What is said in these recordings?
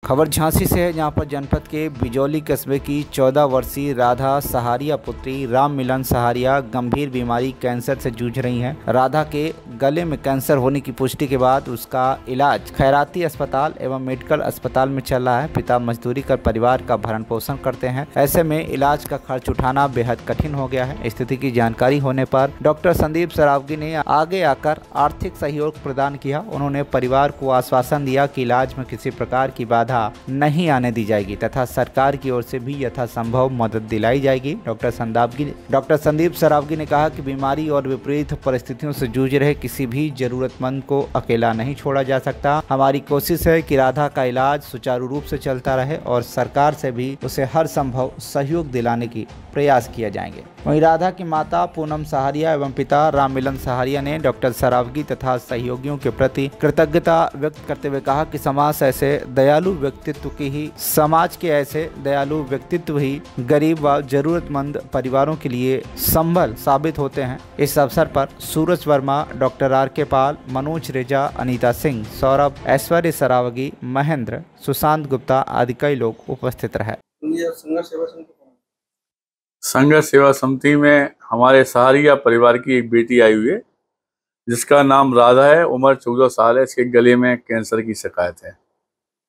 खबर झांसी से है, जहां पर जनपद के बिजौली कस्बे की 14 वर्षीय राधा सहारिया पुत्री राम मिलन सहारिया गंभीर बीमारी कैंसर से जूझ रही हैं। राधा के गले में कैंसर होने की पुष्टि के बाद उसका इलाज खैराती अस्पताल एवं मेडिकल अस्पताल में चल रहा है। पिता मजदूरी कर परिवार का भरण पोषण करते हैं। ऐसे में इलाज का खर्च उठाना बेहद कठिन हो गया है। स्थिति की जानकारी होने पर डॉक्टर संदीप सरावगी ने आगे आकर आर्थिक सहयोग प्रदान किया। उन्होंने परिवार को आश्वासन दिया कि इलाज में किसी प्रकार की बाधा नहीं आने दी जाएगी तथा सरकार की ओर से भी यथासंभव मदद दिलाई जाएगी। डॉक्टर संदीप सरावगी ने कहा कि बीमारी और विपरीत परिस्थितियों से जूझ रहे किसी भी जरूरतमंद को अकेला नहीं छोड़ा जा सकता। हमारी कोशिश है कि राधा का इलाज सुचारू रूप से चलता रहे और सरकार से भी उसे हर संभव सहयोग दिलाने की प्रयास किए जाएंगे। वहीं राधा की माता पूनम सहारिया एवं पिता राम मिलन सहारिया ने डॉक्टर सरावगी तथा सहयोगियों के प्रति कृतज्ञता व्यक्त करते हुए कहा कि समाज के ऐसे दयालु व्यक्तित्व ही गरीब व जरूरतमंद परिवारों के लिए संबल साबित होते हैं। इस अवसर पर सूरज वर्मा, डॉक्टर आर.के. पाल, मनोज रेजा, अनीता सिंह, सौरभ, ऐश्वर्य सरावगी, महेंद्र, सुशांत गुप्ता आदि कई लोग उपस्थित रहे। संघर्ष सेवा समिति में हमारे सहारिया परिवार की एक बेटी आई हुई है, जिसका नाम राधा है। उम्र 14 साल है। इसके गले में कैंसर की शिकायत है।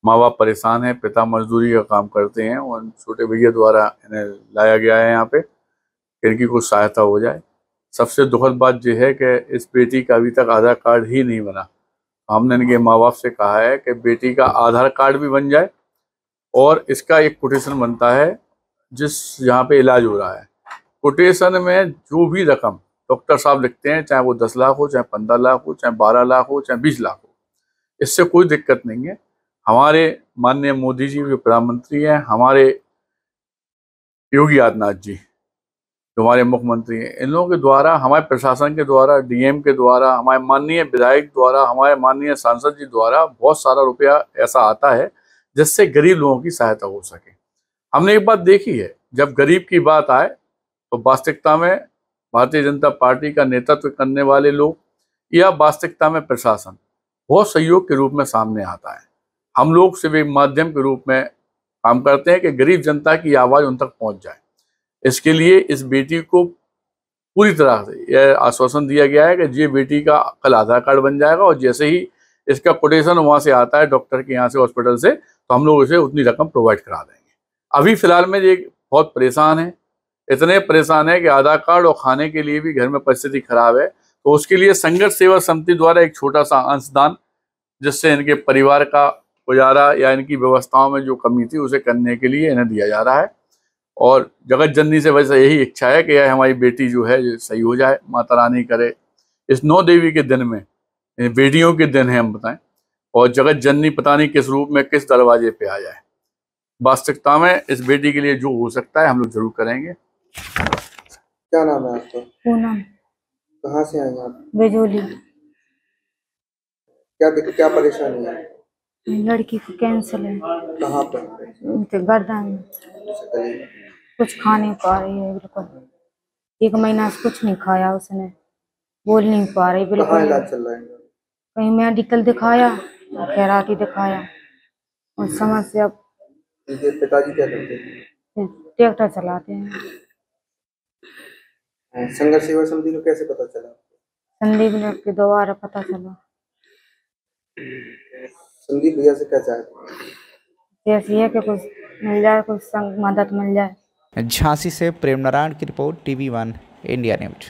माँ बाप परेशान है। पिता मजदूरी का काम करते हैं और छोटे भैया द्वारा इन्हें लाया गया है यहाँ पे, इनकी कुछ सहायता हो जाए। सबसे दुखद बात यह है कि इस बेटी का अभी तक आधार कार्ड ही नहीं बना। हमने इनके माँ बाप से कहा है कि बेटी का आधार कार्ड भी बन जाए और इसका एक कोटेशन बनता है जिस यहाँ पे इलाज हो रहा है। कोटेशन में जो भी रकम डॉक्टर साहब लिखते हैं, चाहे वो 10 लाख हो, चाहे 15 लाख हो, चाहे 12 लाख हो, चाहे 20 लाख हो, इससे कोई दिक्कत नहीं है। हमारे माननीय मोदी जी जो प्रधानमंत्री हैं, हमारे योगी आदित्यनाथ जी जो हमारे मुख्यमंत्री हैं, इन लोगों के द्वारा, हमारे प्रशासन के द्वारा, डीएम के द्वारा, हमारे माननीय विधायक द्वारा, हमारे माननीय सांसद जी द्वारा बहुत सारा रुपया ऐसा आता है जिससे गरीब लोगों की सहायता हो सके। हमने एक बात देखी है, जब गरीब की बात आए तो वास्तविकता में भारतीय जनता पार्टी का नेतृत्व करने वाले लोग या वास्तविकता में प्रशासन बहुत सहयोग के रूप में सामने आता है। हम लोग सिर्फ एक माध्यम के रूप में काम करते हैं कि गरीब जनता की आवाज़ उन तक पहुंच जाए। इसके लिए इस बेटी को पूरी तरह से यह आश्वासन दिया गया है कि ये बेटी का कल आधार कार्ड बन जाएगा और जैसे ही इसका कोटेशन वहाँ से आता है डॉक्टर के यहाँ से, हॉस्पिटल से, तो हम लोग इसे उतनी रकम प्रोवाइड करा देंगे। अभी फिलहाल में ये बहुत परेशान है, इतने परेशान है कि आधार कार्ड और खाने के लिए भी घर में परिस्थिति खराब है। तो उसके लिए संघर्ष सेवा समिति द्वारा एक छोटा सा अंशदान, जिससे इनके परिवार का गुजारा या इनकी व्यवस्थाओं में जो कमी थी उसे करने के लिए इन्हें दिया जा रहा है। और जगत जननी से वैसे यही इच्छा है कि यह हमारी बेटी जो है सही हो जाए, माता रानी करे। इस 9 देवी के दिन में, बेटियों के दिन है हम बताएं, और जगत जननी पता नहीं किस रूप में किस दरवाजे पे आ जाए। वास्तविकता में इस बेटी के लिए जो हो सकता है हम लोग जरूर करेंगे। क्या नाम है आपका? पूनम। कहाँ से आई आप? बिजौली। क्या परेशानी है? लड़की को कैंसर है। कहाँ पर? गर्दन में। कुछ खा नहीं पा रही है बिल्कुल। 1 महीना से कुछ नहीं खाया उसने, बोल नहीं पा रही बिल्कुल। कहाँ इलाज चल रहा है? कहीं मेडिकल दिखाया, खैराती दिखाया और समझ से अब पिताजी क्या करते हैं? ट्रैक्टर चलाते हैं। संघर्ष सेवा समिति को कैसे पता चला? संदीप के द्वारा पता चला। संदीप भैया से क्या चाहते हैं? ऐसी है कि कुछ मिल जाए, कुछ मदद मिल जाए। झांसी से प्रेम नारायण की रिपोर्ट, TV1 इंडिया न्यूज।